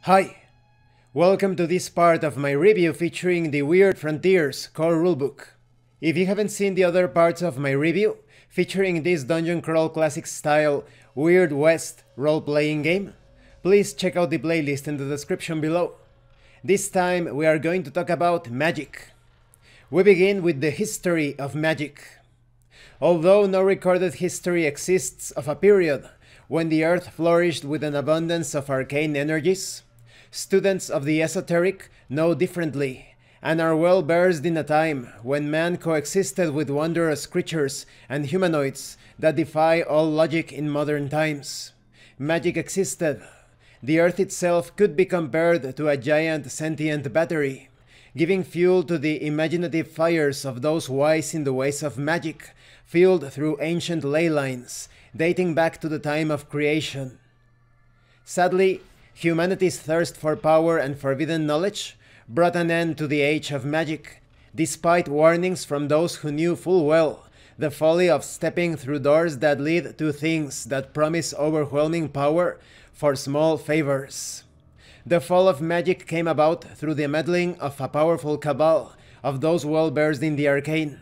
Hi! Welcome to this part of my review featuring the Weird Frontiers core rulebook. If you haven't seen the other parts of my review, featuring this dungeon crawl classic style Weird West role-playing game, please check out the playlist in the description below. This time we are going to talk about magic. We begin with the history of magic. Although no recorded history exists of a period when the earth flourished with an abundance of arcane energies, students of the esoteric know differently, and are well versed in a time when man coexisted with wondrous creatures and humanoids that defy all logic in modern times. Magic existed. The earth itself could be compared to a giant sentient battery, giving fuel to the imaginative fires of those wise in the ways of magic, fueled through ancient ley lines, dating back to the time of creation. Sadly, humanity's thirst for power and forbidden knowledge brought an end to the age of magic, despite warnings from those who knew full well the folly of stepping through doors that lead to things that promise overwhelming power for small favors. The fall of magic came about through the meddling of a powerful cabal of those well versed in the arcane,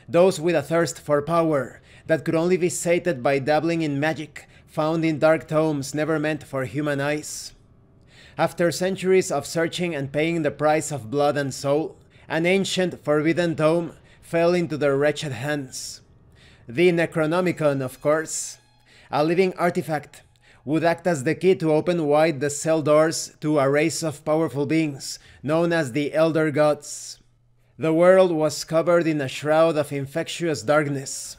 those with a thirst for power that could only be sated by dabbling in magic found in dark tomes never meant for human eyes. After centuries of searching and paying the price of blood and soul, an ancient forbidden tome fell into their wretched hands. The Necronomicon, of course, a living artifact, would act as the key to open wide the cell doors to a race of powerful beings known as the Elder Gods. The world was covered in a shroud of infectious darkness.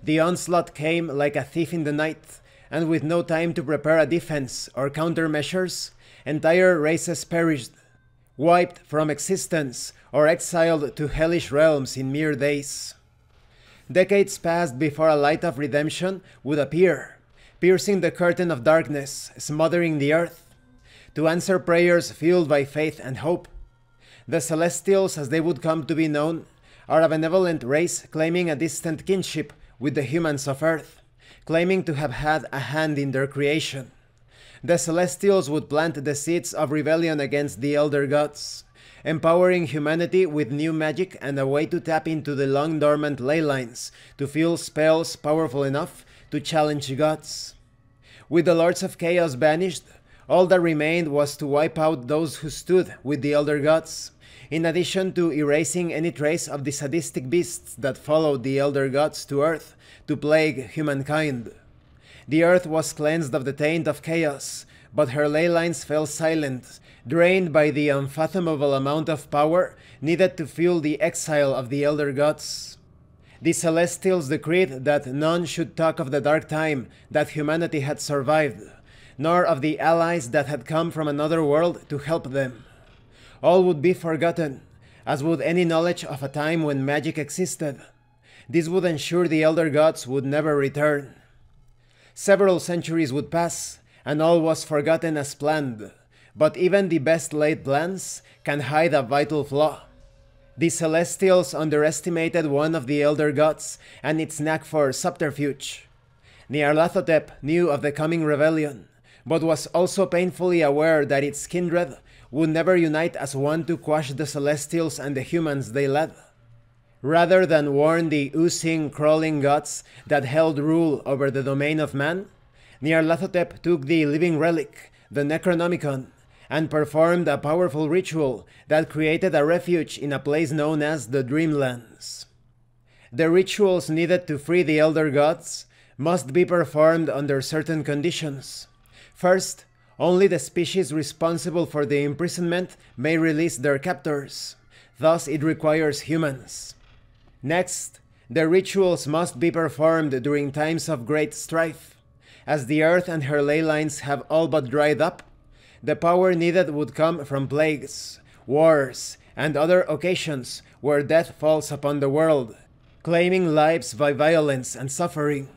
The onslaught came like a thief in the night, and with no time to prepare a defense or countermeasures, entire races perished, wiped from existence or exiled to hellish realms in mere days. Decades passed before a light of redemption would appear, piercing the curtain of darkness, smothering the earth, to answer prayers fueled by faith and hope. The Celestials, as they would come to be known, are a benevolent race claiming a distant kinship with the humans of Earth, claiming to have had a hand in their creation. The Celestials would plant the seeds of rebellion against the Elder Gods, empowering humanity with new magic and a way to tap into the long-dormant ley lines to fuel spells powerful enough to challenge gods. With the Lords of Chaos banished, all that remained was to wipe out those who stood with the Elder Gods, in addition to erasing any trace of the sadistic beasts that followed the Elder Gods to Earth to plague humankind. The Earth was cleansed of the taint of chaos, but her ley lines fell silent, drained by the unfathomable amount of power needed to fuel the exile of the Elder Gods. The Celestials decreed that none should talk of the dark time that humanity had survived, nor of the allies that had come from another world to help them. All would be forgotten, as would any knowledge of a time when magic existed. This would ensure the Elder Gods would never return. Several centuries would pass, and all was forgotten as planned, but even the best laid plans can hide a vital flaw. The Celestials underestimated one of the Elder Gods and its knack for subterfuge. Nyarlathotep knew of the coming rebellion, but was also painfully aware that its kindred would never unite as one to quash the Celestials and the humans they led. Rather than warn the oozing, crawling gods that held rule over the domain of man, Nyarlathotep took the living relic, the Necronomicon, and performed a powerful ritual that created a refuge in a place known as the Dreamlands. The rituals needed to free the Elder Gods must be performed under certain conditions. First, only the species responsible for the imprisonment may release their captors. Thus, it requires humans. Next, the rituals must be performed during times of great strife. As the earth and her ley lines have all but dried up, the power needed would come from plagues, wars, and other occasions where death falls upon the world, claiming lives by violence and suffering.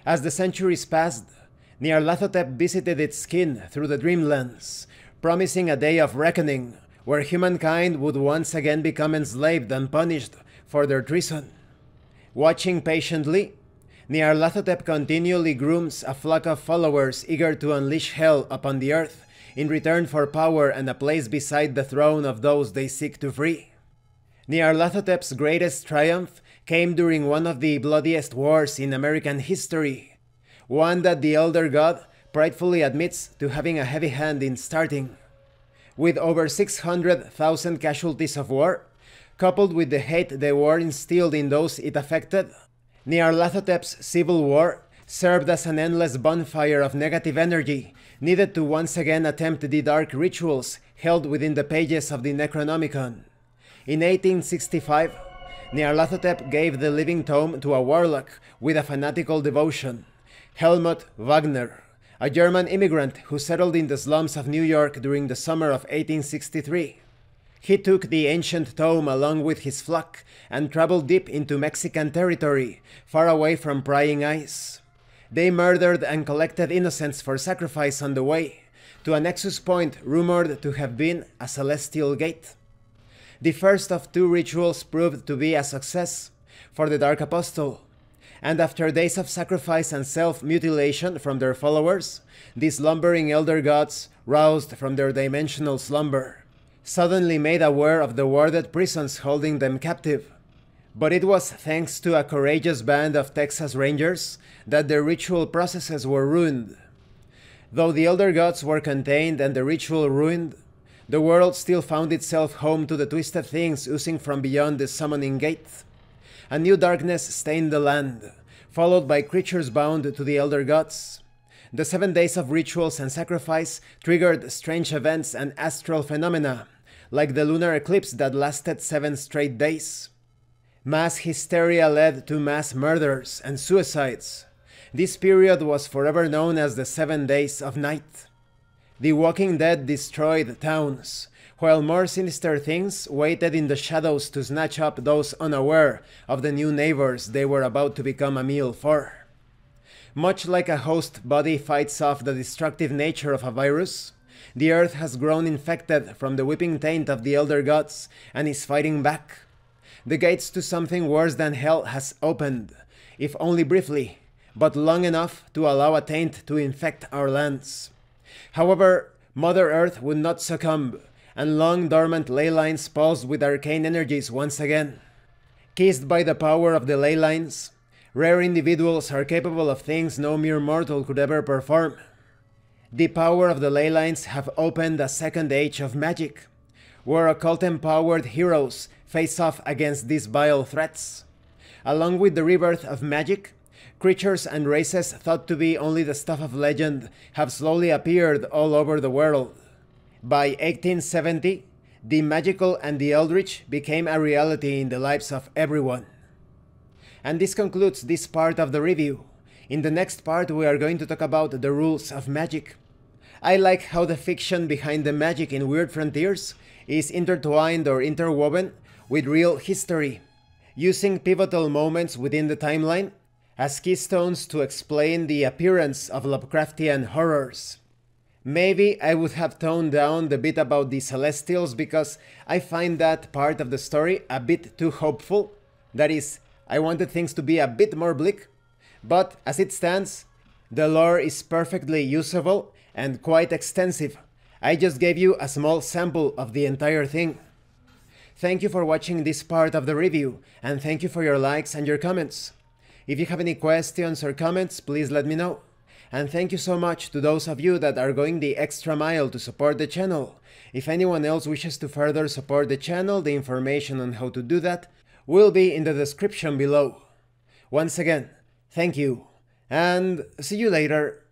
As the centuries passed, Nyarlathotep visited its kin through the Dreamlands, promising a day of reckoning where humankind would once again become enslaved and punished for their treason. Watching patiently, Nyarlathotep continually grooms a flock of followers eager to unleash hell upon the earth in return for power and a place beside the throne of those they seek to free. Nyarlathotep's greatest triumph came during one of the bloodiest wars in American history, one that the elder god pridefully admits to having a heavy hand in starting. With over 600,000 casualties of war, coupled with the hate the war instilled in those it affected, Nyarlathotep's civil war served as an endless bonfire of negative energy needed to once again attempt the dark rituals held within the pages of the Necronomicon. In 1865, Nyarlathotep gave the living tome to a warlock with a fanatical devotion, Helmut Wagner, a German immigrant who settled in the slums of New York during the summer of 1863. He took the ancient tome along with his flock and traveled deep into Mexican territory, far away from prying eyes. They murdered and collected innocents for sacrifice on the way, to a nexus point rumored to have been a celestial gate. The first of two rituals proved to be a success for the Dark Apostle, and after days of sacrifice and self-mutilation from their followers, the slumbering elder gods, roused from their dimensional slumber, suddenly made aware of the warded prisons holding them captive. But it was thanks to a courageous band of Texas Rangers that their ritual processes were ruined. Though the elder gods were contained and the ritual ruined, the world still found itself home to the twisted things oozing from beyond the summoning gate. A new darkness stained the land, followed by creatures bound to the elder gods. The 7 days of rituals and sacrifice triggered strange events and astral phenomena, like the lunar eclipse that lasted 7 straight days. Mass hysteria led to mass murders and suicides. This period was forever known as the 7 days of night. The Walking Dead destroyed towns, while more sinister things waited in the shadows to snatch up those unaware of the new neighbors they were about to become a meal for. Much like a host body fights off the destructive nature of a virus, the earth has grown infected from the whipping taint of the elder gods and is fighting back. The gates to something worse than hell has opened, if only briefly, but long enough to allow a taint to infect our lands. However, Mother Earth would not succumb, and long dormant ley lines pulsed with arcane energies once again. Kissed by the power of the ley lines, rare individuals are capable of things no mere mortal could ever perform. The power of the ley lines have opened a second age of magic, where occult-empowered heroes face off against these vile threats. Along with the rebirth of magic, creatures and races thought to be only the stuff of legend have slowly appeared all over the world. By 1870, the magical and the eldritch became a reality in the lives of everyone. And this concludes this part of the review. In the next part we are going to talk about the rules of magic. I like how the fiction behind the magic in Weird Frontiers is intertwined or interwoven with real history, using pivotal moments within the timeline as keystones to explain the appearance of Lovecraftian horrors. Maybe I would have toned down the bit about the Celestials because I find that part of the story a bit too hopeful. That is, I wanted things to be a bit more bleak, but as it stands, the lore is perfectly usable and quite extensive. I just gave you a small sample of the entire thing. Thank you for watching this part of the review, and thank you for your likes and your comments. If you have any questions or comments, please let me know. And thank you so much to those of you that are going the extra mile to support the channel. If anyone else wishes to further support the channel, the information on how to do that will be in the description below. Once again, thank you, and see you later.